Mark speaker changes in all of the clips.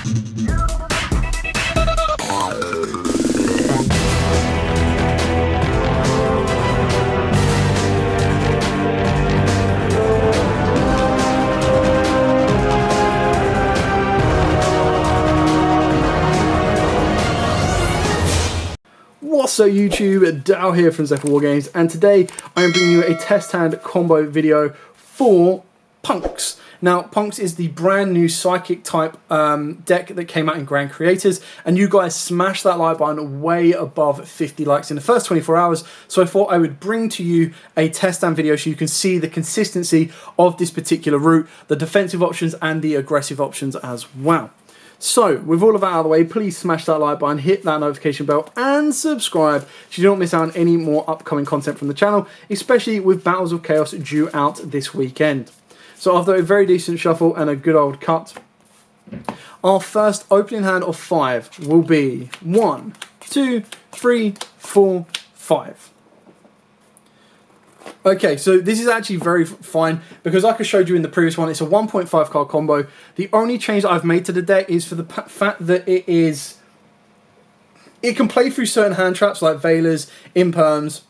Speaker 1: What's up YouTube, Dow here from Zephyr War Games, and today I am bringing you a test hand combo video for P.U.N.K.s. Now, P.U.N.K.s is the brand new Psychic type deck that came out in Grand Creators, and you guys smashed that like button way above 50 likes in the first 24 hours, so I thought I would bring to you a test hand video so you can see the consistency of this particular route, the defensive options and the aggressive options as well. So, with all of that out of the way, please smash that like button, hit that notification bell, and subscribe so you don't miss out on any more upcoming content from the channel, especially with Battles of Chaos due out this weekend. So after a very decent shuffle and a good old cut, our first opening hand of 5 will be 1, 2, 3, 4, 5. Okay, so this is actually very fine because like I showed you in the previous one, it's a 1.5 card combo. The only change that I've made to the deck is for the fact that it can play through certain hand traps like Veilers, Imperms,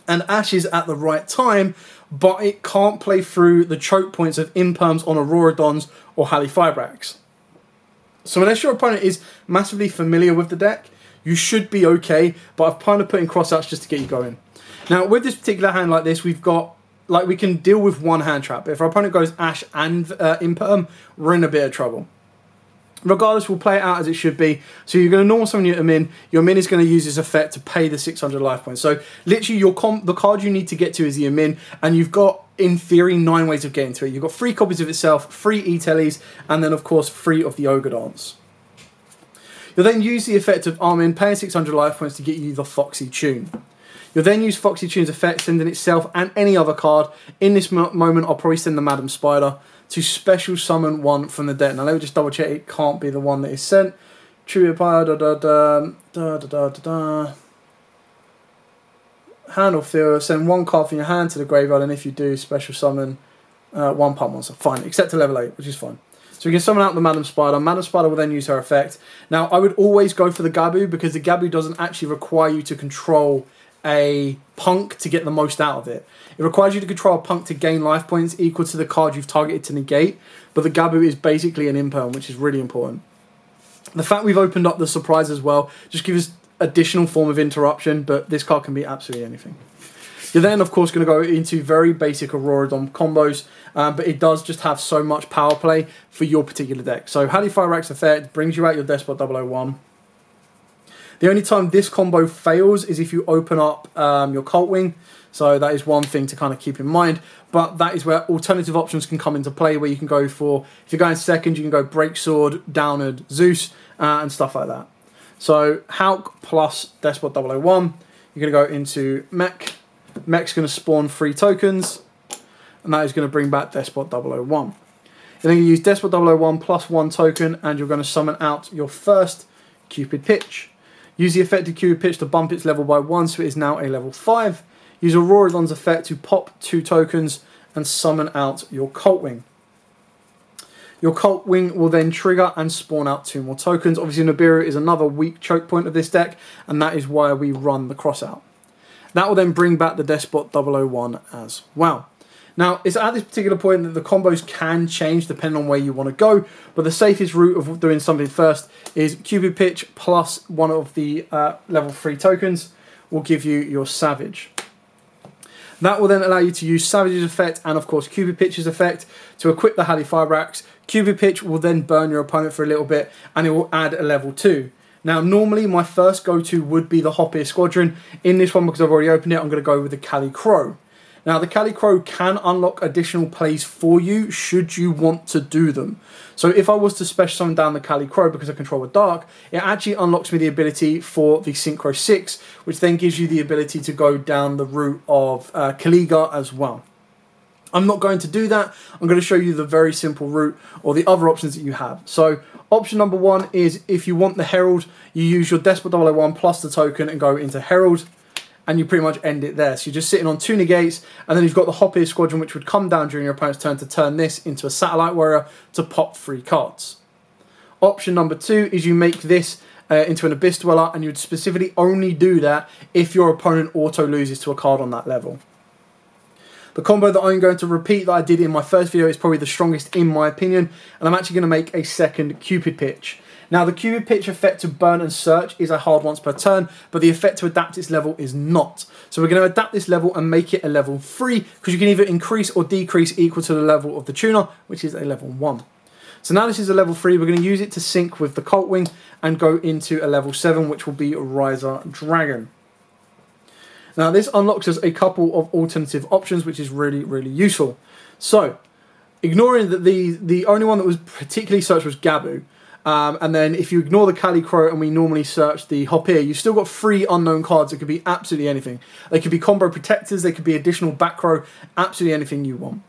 Speaker 1: and Ashes at the right time, but it can't play through the choke points of Imperms on Auroradons or Halifibrax. So unless your opponent is massively familiar with the deck, you should be okay, but I've kind of put in crossouts just to get you going. Now, with this particular hand like this, we've got, like, we can deal with one hand trap. If our opponent goes Ash and Imperm, we're in a bit of trouble. Regardless, we'll play it out as it should be. So you're going to normal summon your Min. Your Min is going to use this effect to pay the 600 life points. So literally, the card you need to get to is your Min, and you've got, in theory, 9 ways of getting to it. You've got 3 copies of itself, 3 E-Tellies, and then, of course, 3 of the Ogadons. You'll then use the effect of Armin, paying 600 life points to get you the Foxy Tune. You'll then use Foxy Tune's effect, sending itself and any other card. In this moment, I'll probably send the Madam Spider to special summon one from the deck. Now, let me just double check it can't be the one that is sent. True Empire, Hand or field, send 1 card from your hand to the graveyard, and if you do, special summon 1 P.U.N.K. monster. Fine, except to level 8, which is fine. So we can summon out the Madam Spider. Madam Spider will then use her effect. Now, I would always go for the Gabu because the Gabu doesn't actually require you to control a P.U.N.K. to get the most out of it. It requires you to control a P.U.N.K. to gain life points equal to the card you've targeted to negate, but the Gabu is basically an Imperm, which is really important. The fact we've opened up the surprise as well just gives us additional form of interruption, but this card can be absolutely anything. You're then, of course, going to go into very basic Auroradon combos, but it does just have so much power play for your particular deck. So Halifibrax effect brings you out your Despot 001. The only time this combo fails is if you open up your Cult Wing, so that is one thing to kind of keep in mind, but that is where alternative options can come into play, where you can go for, if you're going second, you can go Break Sword, Downward, Zeus, and stuff like that. So Hulk plus Despot 001, you're going to go into Mech. Mech's going to spawn 3 tokens, and that is going to bring back Despot 001. You're then going to use Despot 001 plus 1 token, and you're going to summon out your first Cupid Pitch. Use the effect of Cupid Pitch to bump its level by 1, so it is now a level 5. Use Auroradon's effect to pop 2 tokens and summon out your Cult Wing. Your Cult Wing will then trigger and spawn out 2 more tokens. Obviously, Nibiru is another weak choke point of this deck, and that is why we run the crossout. That will then bring back the Despot 001 as well. Now, it's at this particular point that the combos can change depending on where you want to go, but the safest route of doing something first is Cupid Pitch plus 1 of the level 3 tokens will give you your Savage. That will then allow you to use Savage's effect and, of course, Cupid Pitch's effect to equip the Halifibrax. Cupid Pitch will then burn your opponent for a little bit, and it will add a level 2. Now, normally my first go-to would be the Hoppier Squadron. In this one, because I've already opened it, I'm going to go with the Cali Crow. Now, the Cali Crow can unlock additional plays for you should you want to do them. So if I was to special summon down the Cali Crow because I control a Dark, it actually unlocks me the ability for the Synchro 6, which then gives you the ability to go down the route of Kaliga as well. I'm not going to do that. I'm going to show you the very simple route or the other options that you have. So option number 1 is if you want the Herald, you use your Despot 001 plus the token and go into Herald, and you pretty much end it there. So you're just sitting on 2 negates, and then you've got the Hoppier Squadron, which would come down during your opponent's turn to turn this into a Satellite Warrior to pop 3 cards. Option number 2 is you make this into an Abyss Dweller, and you would specifically only do that if your opponent auto loses to a card on that level. The combo that I'm going to repeat that I did in my first video is probably the strongest in my opinion, and I'm actually going to make a second Cupid Pitch. Now the Cupid Pitch effect to burn and search is a hard once per turn, but the effect to adapt its level is not. So we're going to adapt this level and make it a level 3, because you can either increase or decrease equal to the level of the tuner, which is a level 1. So now this is a level 3, we're going to use it to sync with the Cult Wing and go into a level 7, which will be Riser Dragon. Now this unlocks us a couple of alternative options, which is really, really useful. So, ignoring that the only one that was particularly searched was Gabu, and then if you ignore the Cali Crow and we normally search the Hopir, you've still got 3 unknown cards that could be absolutely anything. They could be combo protectors, they could be additional back row, absolutely anything you want.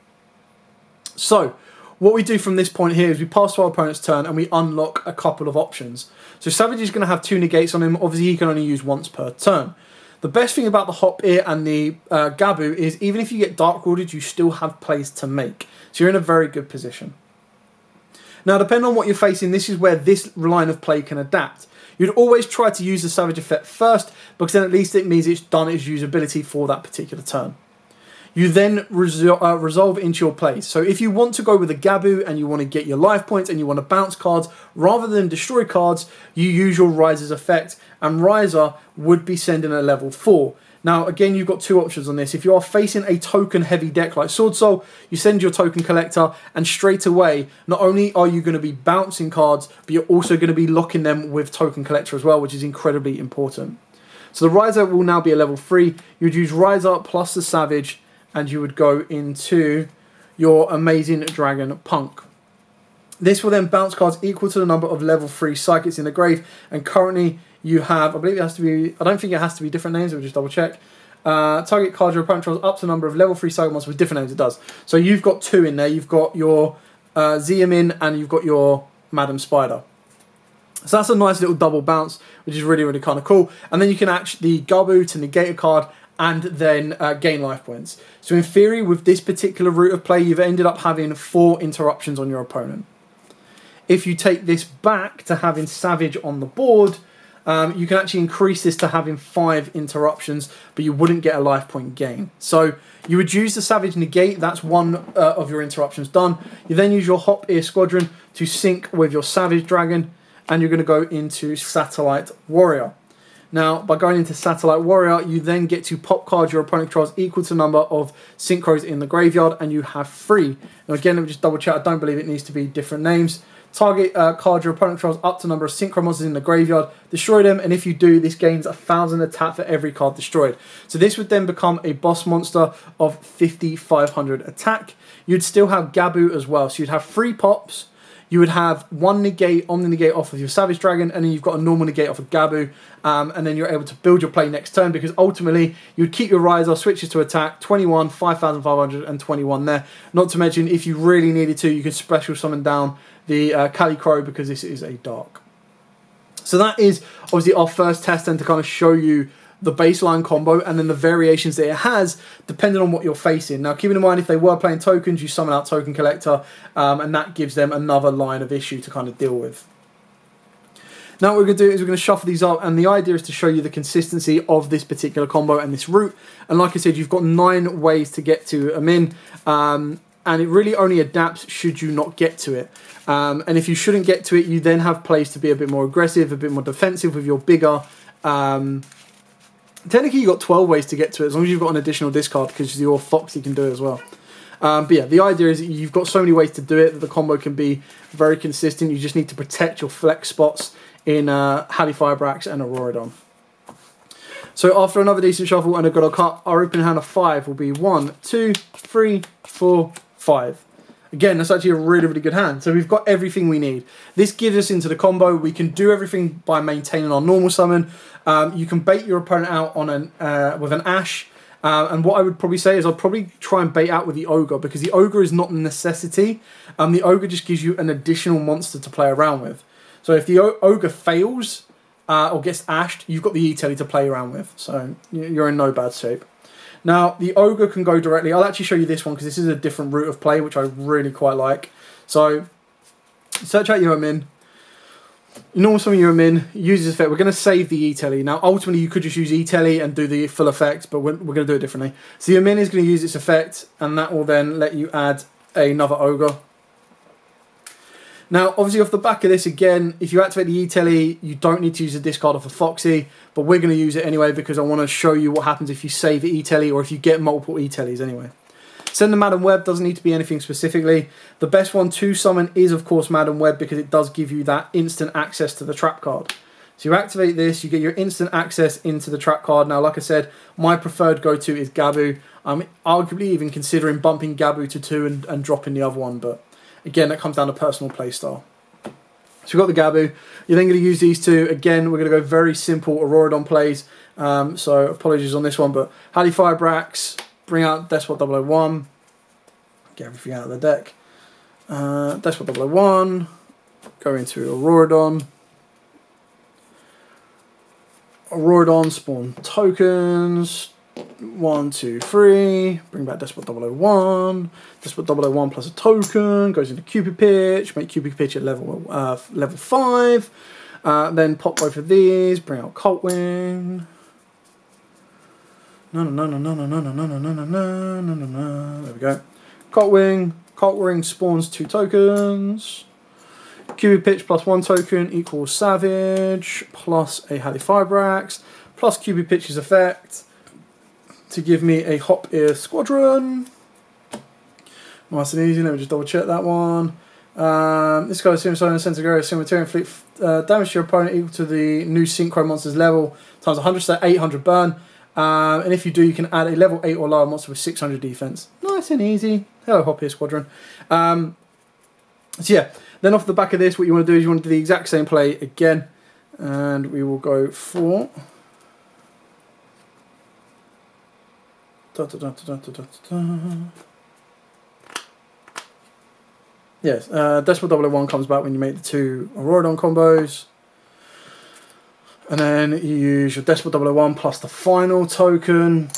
Speaker 1: So, what we do from this point here is we pass to our opponent's turn and we unlock a couple of options. So Savage is going to have 2 negates on him. Obviously, he can only use once per turn. The best thing about the Hopir and the Gabu is even if you get Dark Rooted, you still have plays to make. So you're in a very good position. Now, depending on what you're facing, this is where this line of play can adapt. You'd always try to use the Savage effect first, because then at least it means it's done its usability for that particular turn. You then resolve into your plays. So if you want to go with a Gabu and you want to get your life points and you want to bounce cards, rather than destroy cards, you use your Riser's effect, and Riser would be sending a level 4. Now, again, you've got 2 options on this. If you are facing a token-heavy deck like Sword Soul, you send your Token Collector, and straight away, not only are you going to be bouncing cards, but you're also going to be locking them with Token Collector as well, which is incredibly important. So the Riser will now be a level 3. You would use Riser plus the Savage, and you would go into your Amazing Dragon Punk. This will then bounce cards equal to the number of level 3 Psychics in the grave, and currently you have, I believe it has to be, I don't think it has to be different names, we'll just double check. Target card your opponent controls up to the number of level 3 Psychic monsters with different names, it does. So you've got 2 in there, you've got your Xiamin and you've got your Madam Spider. So that's a nice little double bounce, which is really, really kind of cool. And then you can actually Gabu to negate a card and then gain life points. So in theory, with this particular route of play, you've ended up having 4 interruptions on your opponent. If you take this back to having Savage on the board, you can actually increase this to having 5 interruptions, but you wouldn't get a life point gain. So you would use the Savage negate, that's 1 of your interruptions done. You then use your Hopir Squadron to sync with your Savage Dragon, and you're going to go into Satellite Warrior. Now, by going into Satellite Warrior, you then get to pop cards your opponent controls equal to the number of Synchros in the graveyard, and you have 3. Now again, let me just double check, I don't believe it needs to be different names. Target card your opponent controls up to the number of Synchro monsters in the graveyard, destroy them, and if you do, this gains 1,000 attack for every card destroyed. So this would then become a boss monster of 5,500 attack. You'd still have Gabu as well, so you'd have 3 pops. You would have 1 negate, Omni negate off of your Savage Dragon, and then you've got a normal negate off of Gabu, and then you're able to build your play next turn, because ultimately you would keep your Riser, switches to attack, 21, 5,500, and 21 there. Not to mention, if you really needed to, you could special summon down the Cali Crow, because this is a dark. So that is obviously our first test, and to kind of show you the baseline combo and then the variations that it has depending on what you're facing. Now, keeping in mind, if they were playing tokens, you summon out Token Collector, and that gives them another line of issue to kind of deal with. Now what we're going to do is we're going to shuffle these up, and the idea is to show you the consistency of this particular combo and this route. And like I said, you've got 9 ways to get to a min, and it really only adapts should you not get to it. And if you shouldn't get to it, you then have plays to be a bit more aggressive, a bit more defensive with your bigger... Technically, you've got 12 ways to get to it, as long as you've got an additional discard, because your Fox you can do it as well. But yeah, the idea is that you've got so many ways to do it that the combo can be very consistent. You just need to protect your flex spots in Halifibrax and Auroradon. So after another decent shuffle and a good old cut, our opening hand of 5 will be 1, 2, 3, 4, 5. Again, that's actually a really, really good hand. So we've got everything we need. This gives us into the combo. We can do everything by maintaining our normal summon. You can bait your opponent out on with an Ash. And what I would probably say is I'd probably try and bait out with the Ogre, because the Ogre is not a necessity. The Ogre just gives you an additional monster to play around with. So if the Ogre fails or gets ashed, you've got the E-Telly to play around with. So you're in no bad shape. Now, the Ogre can go directly. I'll actually show you this one, because this is a different route of play, which I really quite like. So, search out your min. Normal summon your min, use this effect. We're going to save the E-Telly. Now, ultimately, you could just use E-Telly and do the full effect, but we're going to do it differently. So your min is going to use its effect, and that will then let you add another ogre. Now, obviously, off the back of this, again, if you activate the E-Telly, you don't need to use the discard off of Foxy, but we're going to use it anyway because I want to show you what happens if you save the E-Telly or if you get multiple E-Tellys anyway. Send the Madam Web doesn't need to be anything specifically. The best one to summon is, of course, Madam Web because it does give you that instant access to the trap card. So you activate this, you get your instant access into the trap card. Now, like I said, my preferred go-to is Gabu. I'm arguably even considering bumping Gabu to 2 and dropping the other one, but again, that comes down to personal playstyle. So we've got the Gabu. You're then going to use these two. Again, we're going to go very simple Auroradon plays. So apologies on this one, but Halley Firebrax, bring out Despot 001. Get everything out of the deck. Despot 001. Go into Auroradon. Auroradon, spawn tokens. 1, 2, 3. Bring back Despot 001. Despot 001 plus a token. Goes into Cupid Pitch. Make Cupid Pitch at level 5. Then pop both of these. Bring out Coltwing. No. There we go. Coltwing. Coltwing spawns 2 tokens. Cupid Pitch plus 1 token equals Savage plus a Halley Firebrax plus Cupid Pitch's effect to give me a Hop Ear Squadron. Nice and easy. Let me just double check that one. This guy's Suicide and Centaur Cemetery Fleet damage to your opponent equal to the new Synchro monster's level times 100, so 800 burn. And if you do, you can add a level 8 or lower monster with 600 defense. Nice and easy. Hello, Hop Ear Squadron. So yeah, then off the back of this, what you want to do is you want to do the exact same play again. And we will go for... Yes, Despot 001 comes back when you make the 2 Auroradon combos. And then you use your Despot 001 plus the final token.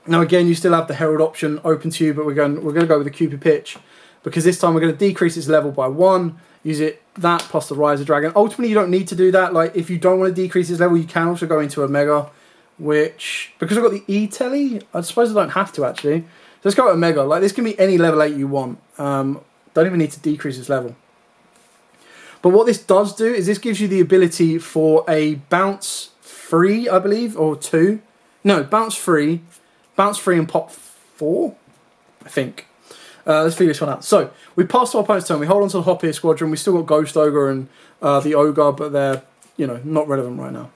Speaker 1: Now again, you still have the Herald option open to you, but we're going to go with the Cupid Pitch because this time we're going to decrease its level by 1. Use it that plus the Rise of Dragon. Ultimately, you don't need to do that. Like if you don't want to decrease its level, you can also go into a Mega, which because I've got the E-Telly, I suppose I don't have to actually. So let's go with a Mega. Like this can be any level 8 you want. Don't even need to decrease its level. But what this does do is this gives you the ability for a bounce free, I believe, or 2. No, bounce free and pop 4, I think. Let's figure this one out. So we pass to our opponent's turn. We hold on to the Hop Ear Squadron. We still got Ghost Ogre and the Ogre, but they're not relevant right now.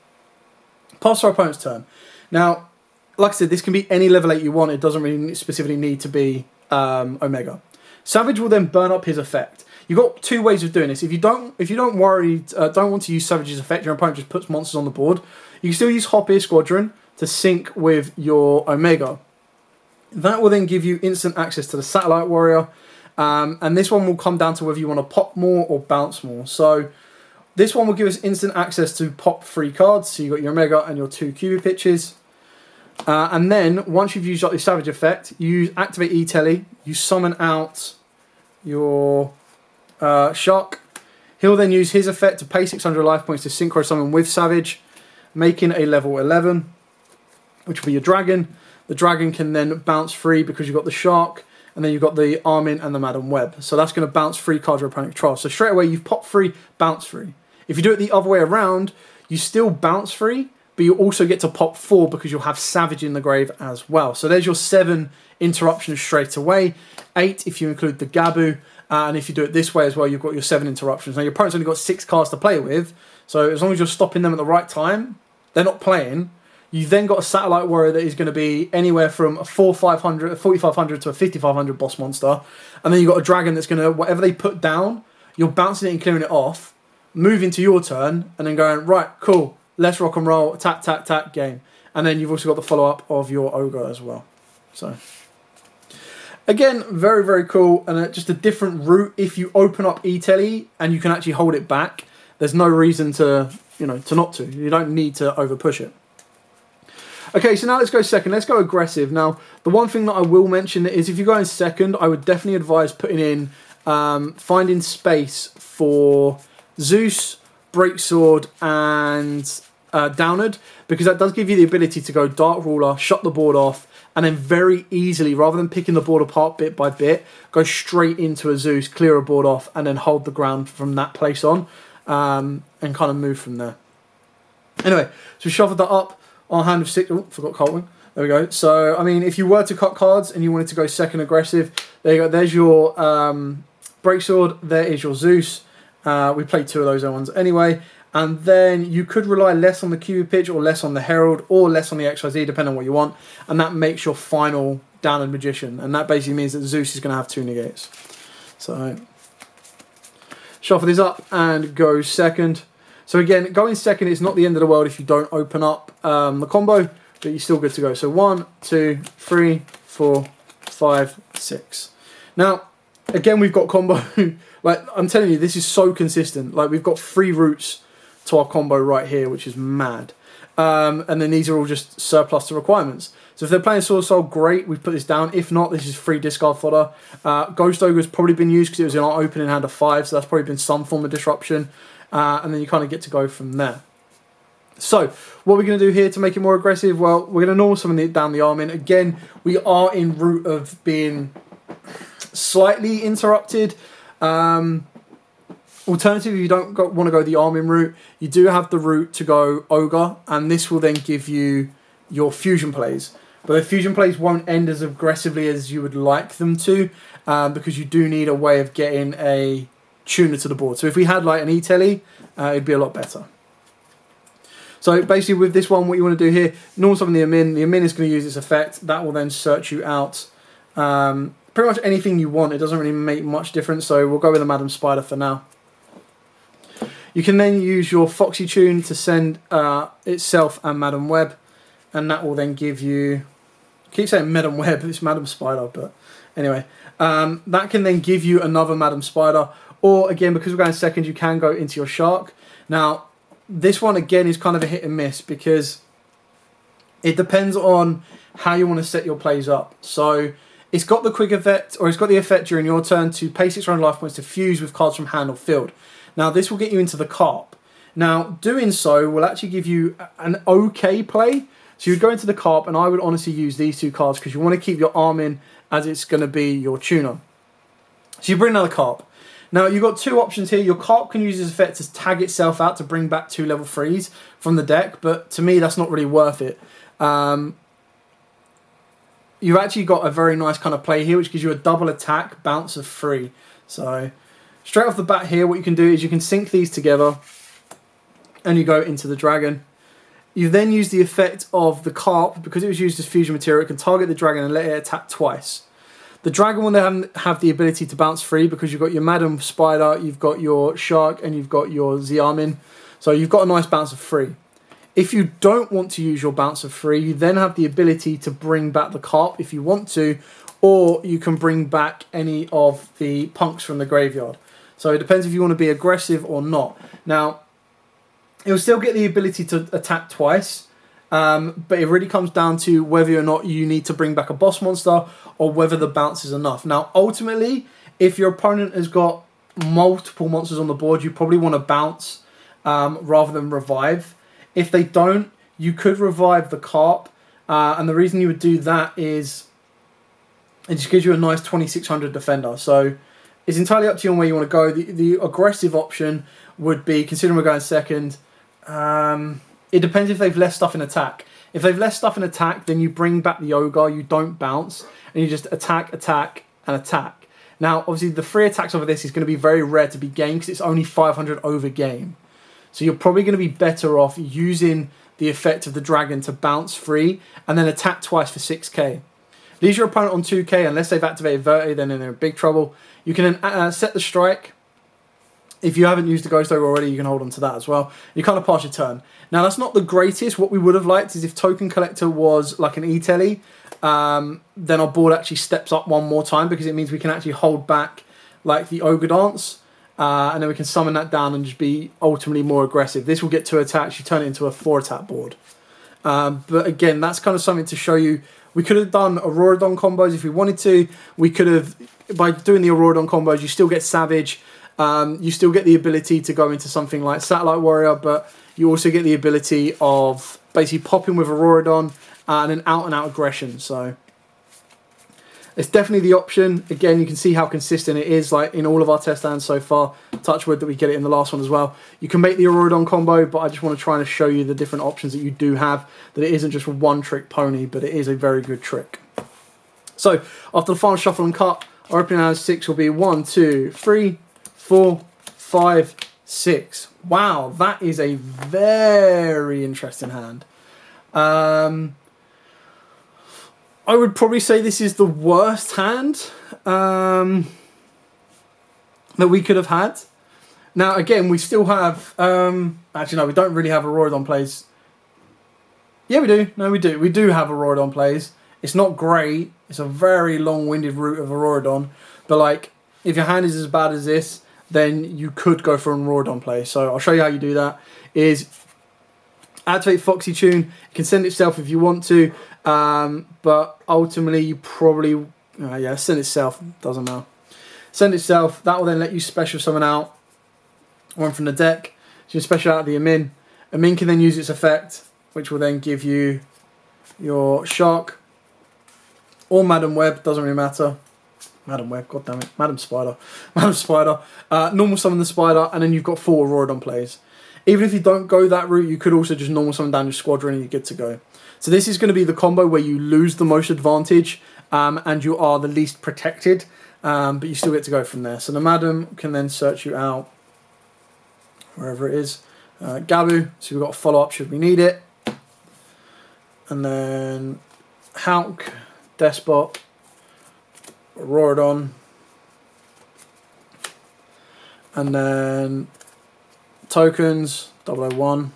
Speaker 1: Pass to our opponent's turn. Now, like I said, this can be any level 8 you want. It doesn't really specifically need to be Omega. Savage will then burn up his effect. You've got 2 ways of doing this. If you don't want to use Savage's effect, your opponent just puts monsters on the board. You can still use Hop Ear Squadron to sync with your Omega. That will then give you instant access to the Satellite Warrior. And this one will come down to whether you want to pop more or bounce more. So this one will give us instant access to pop 3 cards. So you've got your Omega and your 2 Cupid Pitches. And then once you've used up the Savage effect, you activate E-Telly. You summon out your Shark. He'll then use his effect to pay 600 life points to synchro summon with Savage, making a level 11, which will be your Dragon. The Dragon can then bounce free because you've got the Shark, and then you've got the Armin and the Madam Web. So that's going to bounce free cards your opponent controls. So straight away, you've popped free, bounce free. If you do it the other way around, you still bounce free, but you also get to pop 4 because you'll have Savage in the grave as well. So there's your 7 interruptions straight away. 8 if you include the Gabu. And if you do it this way as well, you've got your 7 interruptions. Now, your opponent's only got 6 cards to play with. So as long as you're stopping them at the right time, they're not playing. You've then got a Satellite Warrior that is going to be anywhere from a 4,500 to a 5,500 boss monster. And then you've got a Dragon that's going to, whatever they put down, you're bouncing it and clearing it off, moving to your turn, and then going, right, cool, let's rock and roll, attack, tack, tack, game. And then you've also got the follow-up of your Ogre as well. So... again, very, very cool, and just a different route. If you open up E-Telly and you can actually hold it back, there's no reason to, to not to. You don't need to over-push it. Okay, so now let's go second. Let's go aggressive. Now, the one thing that I will mention is if you go in second, I would definitely advise putting in, finding space for Zeus, Breaksword and Downward, because that does give you the ability to go Dark Ruler, shut the board off, and then very easily, rather than picking the board apart bit by bit, go straight into a Zeus, clear a board off, and then hold the ground from that place on, and kind of move from there. Anyway, so we shuffled that up. Our hand of 6. Oh, forgot Coltwing. There we go. So, I mean, if you were to cut cards and you wanted to go second aggressive, there you go. There's your Breaksword. There is your Zeus. We played 2 of those ones anyway. And then you could rely less on the Cupid pitch or less on the Herald or less on the XYZ, depending on what you want. And that makes your final Downward Magician. And that basically means that Zeus is going to have 2 negates. So, shuffle this up and go second. So again, going second is not the end of the world if you don't open up the combo, but you're still good to go. So 1, 2, 3, 4, 5, 6. Now, again, we've got combo. Like, I'm telling you, this is so consistent. Like, we've got 3 routes to our combo right here, which is mad. And then these are all just surplus to requirements. So if they're playing Sword Soul, great, we've put this down. If not, this is free discard fodder. Ghost Ogre has probably been used because it was in our opening hand of 5, so that's probably been some form of disruption. And then you kind of get to go from there. So, what we're going to do here to make it more aggressive, well, we're going to normal summon down the Armin. Again, we are in route of being slightly interrupted. Alternatively, if you don't want to go the Armin route, you do have the route to go Ogre, and this will then give you your fusion plays. But the fusion plays won't end as aggressively as you would like them to, because you do need a way of getting a tuner to the board. So if we had like an E-Telly, it'd be a lot better. So basically with this one, what you want to do here, normal summon the Amin. The Amin is going to use its effect. That will then search you out pretty much anything you want. It doesn't really make much difference, so we'll go with the Madam Spider for now. You can then use your Foxy Tune to send itself and Madam Web, and that will then give you... I keep saying Madam Web, it's Madam Spider, but anyway. That can then give you another Madam Spider, or again, because we're going second, you can go into your Shark. Now, this one again is kind of a hit and miss because it depends on how you want to set your plays up. So it's got the quick effect, or it's got the effect during your turn to pay 6 random life points to fuse with cards from hand or field. Now this will get you into the Carp. Now doing so will actually give you an okay play. So you'd go into the Carp, and I would honestly use these 2 cards because you want to keep your Armin as it's going to be your tuner. So you bring another Carp. Now, you've got 2 options here. Your Carp can use this effect to tag itself out to bring back 2 level 3s from the deck, but to me, that's not really worth it. You've actually got a very nice kind of play here, which gives you a double attack, bounce of 3. So, straight off the bat here, what you can do is you can sync these together, and you go into the Dragon. You then use the effect of the Carp, because it was used as fusion material, it can target the Dragon and let it attack twice. The Dragon will then have the ability to bounce free because you've got your Madam Spider, you've got your Shark, and you've got your Xiaomin. So you've got a nice bounce of 3. If you don't want to use your bounce of 3, you then have the ability to bring back the Carp if you want to, or you can bring back any of the punks from the graveyard. So it depends if you want to be aggressive or not. Now, it will still get the ability to attack twice. But it really comes down to whether or not you need to bring back a boss monster or whether the bounce is enough. Now, ultimately, if your opponent has got multiple monsters on the board, you probably want to bounce rather than revive. If they don't, you could revive the Carp. And the reason you would do that is it just gives you a nice 2600 defender. So it's entirely up to you on where you want to go. The aggressive option would be, considering we're going second... it depends if they've left stuff in attack. If they've left stuff in attack, then you bring back the Ogre, you don't bounce, and you just attack, attack, and attack. Now, obviously, the 3 attacks over this is going to be very rare to be gained because it's only 500 over game. So you're probably going to be better off using the effect of the Dragon to bounce free and then attack twice for 6k. Leaves your opponent on 2k, unless they've activated Verte, then they're in big trouble. You can then set the strike. If you haven't used the Ghost Ogre already, you can hold on to that as well. You kind of pass your turn. Now, that's not the greatest. What we would have liked is if Token Collector was like an E-Telly, then our board actually steps up one more time because it means we can actually hold back like the Ogre Dance, and then we can summon that down and just be ultimately more aggressive. This will get 2 attacks. You turn it into a 4-attack board. But again, that's kind of something to show you. We could have done Auroradon combos if we wanted to. We could have, by doing the Auroradon combos, you still get Savage, You still get the ability to go into something like Satellite Warrior, but you also get the ability of basically popping with Auroradon and an out-and-out aggression. So it's definitely the option. Again, you can see how consistent it is, like in all of our test stands so far. Touch wood that we get it in the last one as well. You can make the Auroradon combo, but I just want to try and show you the different options that you do have, that it isn't just a one-trick pony, but it is a very good trick. So after the final shuffle and cut, our opening hand 6 will be 1, 2, 3, 4, 5, 6. Wow, that is a very interesting hand. I would probably say this is the worst hand that we could have had. Now, again, we still have... actually, no, we don't really have Auroradon plays. Yeah, we do. No, we do. We do have Auroradon plays. It's not great. It's a very long-winded route of Auroradon. But, like, if your hand is as bad as this, then you could go for an Auroradon play. So I'll show you how you do that. Is activate Foxy Tune. You can send itself if you want to. But ultimately, you probably... yeah, send itself. Doesn't matter. Send itself. That will then let you special summon out one from the deck. So you special out the Amin. Amin can then use its effect, which will then give you your Shark or Madam Web. Doesn't really matter. Madam Web, god damn it. Madam Spider. Madam Spider. Normal summon the Spider, and then you've got 4 Auroradon plays. Even if you don't go that route, you could also just normal summon down your squadron and you're good to go. So this is going to be the combo where you lose the most advantage and you are the least protected, but you still get to go from there. So the Madam can then search you out wherever it is. Gabu, so we've got a follow-up should we need it. And then Hulk, Despot, Auroradon, and then tokens 001.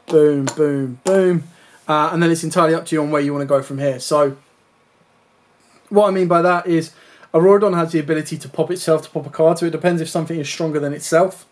Speaker 1: Boom, boom, boom, and then it's entirely up to you on where you want to go from here. So what I mean by that is Auroradon has the ability to pop itself to pop a card, so it depends if something is stronger than itself.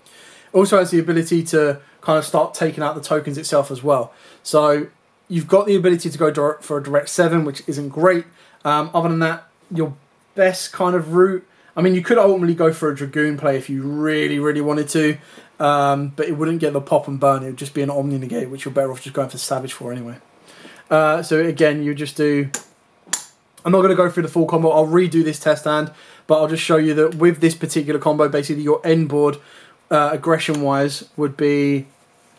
Speaker 1: It also has the ability to kind of start taking out the tokens itself as well. So you've got the ability to go for a direct 7, which isn't great. Other than that, your best kind of route... I mean, you could ultimately go for a Dragoon play if you really, really wanted to. But it wouldn't get the pop and burn. It would just be an Omni Negate, which you're better off just going for Savage for anyway. So again, you just do... I'm not going to go through the full combo. I'll redo this test hand. But I'll just show you that with this particular combo, basically your end board, aggression-wise, would be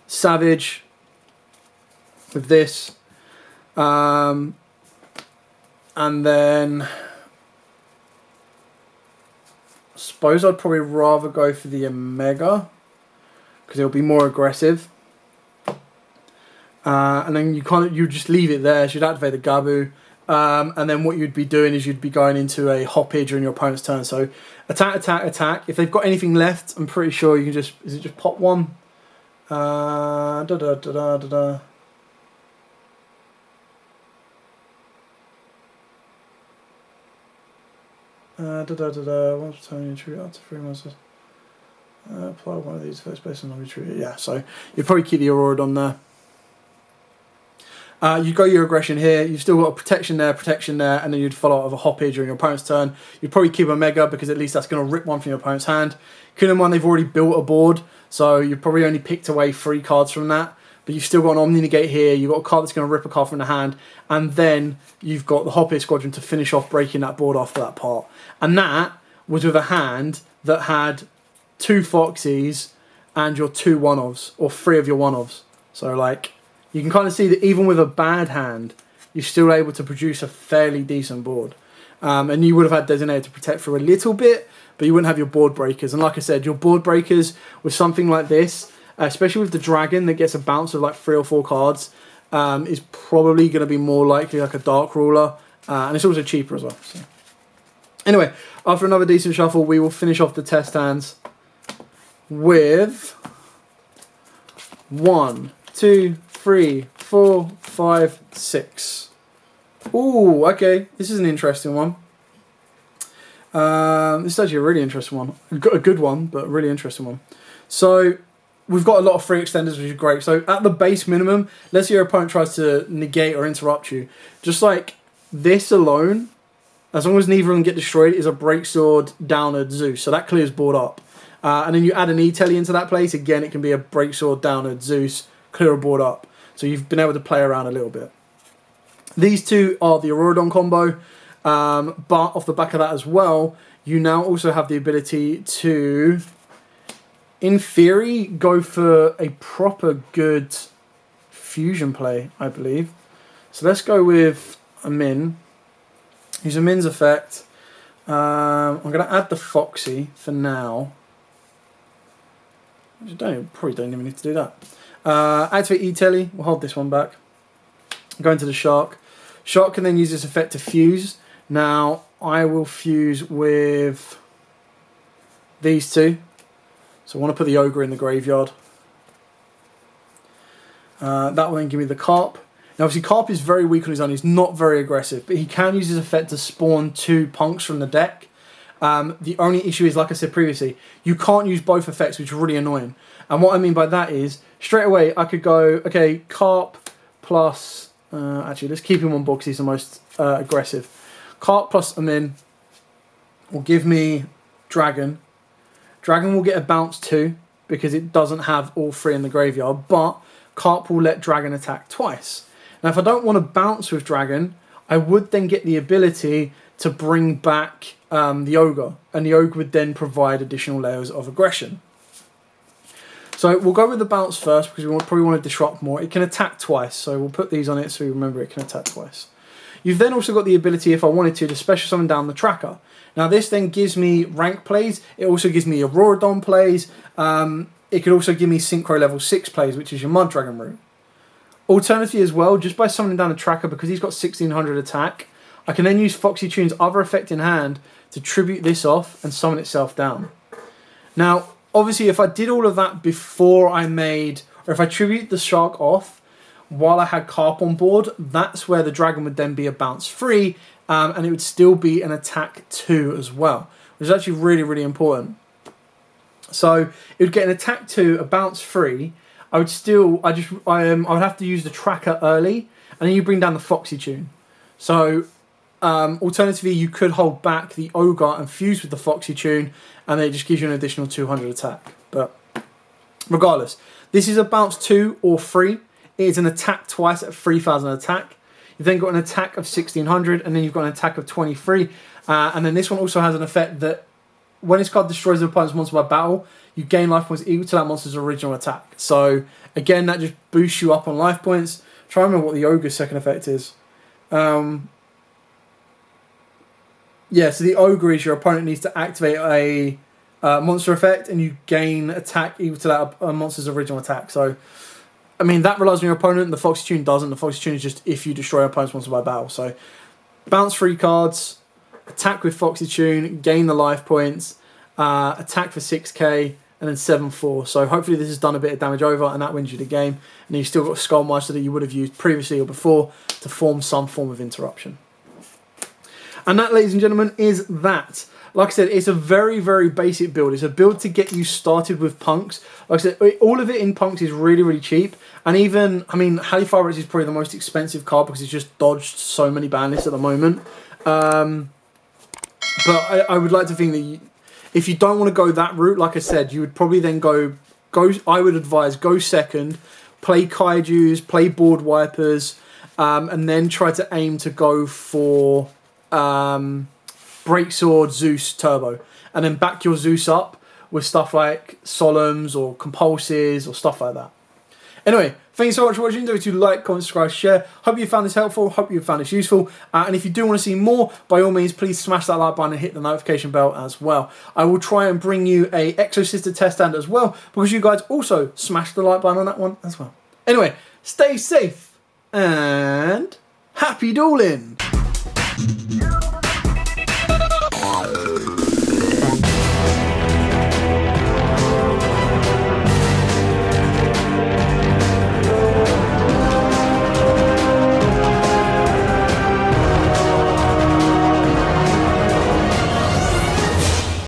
Speaker 1: Savage... with this, and then I suppose I'd probably rather go for the Omega because it'll be more aggressive. And then you just leave it there. So you'd activate the Gabu, and then what you'd be doing is you'd be going into a hoppage during your opponent's turn. So attack, attack, attack. If they've got anything left, I'm pretty sure you can just pop one. Da da da da da da. Once turning true up to 3 monsters. Apply one of these first based on non-retreat. Yeah, so you'd probably keep the Auroradon there. You go your aggression here, you've still got a protection there, and then you'd follow up with a hoppage during your opponent's turn. You'd probably keep a Mega because at least that's going to rip one from your opponent's hand. Kunaman, they've already built a board, so you've probably only picked away 3 cards from that. But you've still got an Omni Negate here, you've got a card that's going to rip a card from the hand, and then you've got the Hoppage Squadron to finish off breaking that board after that part. And that was with a hand that had 2 Foxies and your 2 one-offs, or 3 of your one-offs. So, like, you can kind of see that even with a bad hand, you're still able to produce a fairly decent board. And you would have had Designated to protect for a little bit, but you wouldn't have your board breakers. And like I said, your board breakers with something like this, especially with the dragon that gets a bounce of like 3 or 4 cards, is probably going to be more likely like a Dark Ruler, and it's also cheaper as well. So. Anyway, after another decent shuffle, we will finish off the test hands with 1, 2, 3, 4, 5, 6. Ooh, okay, this is an interesting one. This is actually a really interesting one. A good one, but a really interesting one. So we've got a lot of free extenders, which is great. So at the base minimum, let's say your opponent tries to negate or interrupt you. Just like this alone, as long as neither of them get destroyed, is a Breaksword, Downward, Zeus. So that clears board up. And then you add an E-Telly into that place. Again, it can be a Breaksword, Downward, Zeus, clear a board up. So you've been able to play around a little bit. These two are the Auroradon combo. But off the back of that as well, you now also have the ability to, in theory, go for a proper good fusion play, I believe. So let's go with a Min. Use a Min's effect. I'm going to add the Foxy for now. Probably don't even need to do that. Activate E-Telly. We'll hold this one back. Go into the Shark. Shark can then use this effect to fuse. Now, I will fuse with these two. So I want to put the Ogre in the graveyard. That will then give me the Carp. Now, obviously, Carp is very weak on his own. He's not very aggressive, but he can use his effect to spawn 2 punks from the deck. The only issue is, like I said previously, you can't use both effects, which is really annoying. And what I mean by that is, straight away, I could go, okay, Carp plus... actually, let's keep him on board because he's the most aggressive. Carp plus Amin will give me Dragon. Dragon will get a bounce too, because it doesn't have all 3 in the graveyard, but Carp will let Dragon attack twice. Now, if I don't want to bounce with Dragon, I would then get the ability to bring back the Ogre, and the Ogre would then provide additional layers of aggression. So we'll go with the bounce first, because we probably want to disrupt more. It can attack twice, so we'll put these on it so we remember it can attack twice. You've then also got the ability, if I wanted to special summon down the tracker. Now this then gives me rank plays. It also gives me Auroradon plays. It could also give me Synchro level 6 plays, which is your Mud Dragon route. Alternatively as well, just by summoning down the tracker, because he's got 1600 attack, I can then use Foxy Tune's other effect in hand to tribute this off and summon itself down. Now, obviously, if I did all of that before I made, or if I tribute the Shark off while I had Carp on board, that's where the Dragon would then be a bounce 3, and it would still be an attack 2 as well, which is actually really, really important. So it would get an attack 2, a bounce 3. I would have to use the tracker early, and then you bring down the Foxy Tune. So alternatively, you could hold back the Ogre and fuse with the Foxy Tune, and then it just gives you an additional 200 attack. But regardless, this is a bounce 2 or 3. It is an attack twice at 3000 attack. You've then got an attack of 1600, and then you've got an attack of 23. And then this one also has an effect that when this card destroys an opponent's monster by battle, you gain life points equal to that monster's original attack. So again, that just boosts you up on life points. Try and remember what the Ogre's second effect is. Yeah, so the Ogre is your opponent needs to activate a monster effect, and you gain attack equal to that monster's original attack. So, I mean, that relies on your opponent. The Foxy Tune doesn't. The Foxy Tune is just if you destroy your opponent's monster by battle. So, bounce 3 cards, attack with Foxy Tune, gain the life points, attack for 6k, and then 7-4. So hopefully this has done a bit of damage over, and that wins you the game. And you've still got Skullmeister that you would have used previously or before to form some form of interruption. And that, ladies and gentlemen, is that. Like I said, it's a very, very basic build. It's a build to get you started with punks. Like I said, all of it in punks is really, really cheap. And even, I mean, Halifax is probably the most expensive card because it's just dodged so many ban lists at the moment. But I would like to think that if you don't want to go that route, like I said, you would probably then go. I would advise go second, play Kaijus, play Board Wipers, and then try to aim to go for Breaksword, Zeus, Turbo, and then back your Zeus up with stuff like Solemns or Compulses or stuff like that. Anyway, thank you so much for watching. Don't forget to like, comment, subscribe, share. Hope you found this helpful. Hope you found this useful. And if you do want to see more, by all means, please smash that like button and hit the notification bell as well. I will try and bring you a Exorcist test stand as well, because you guys also smashed the like button on that one as well. Anyway, stay safe and happy dueling.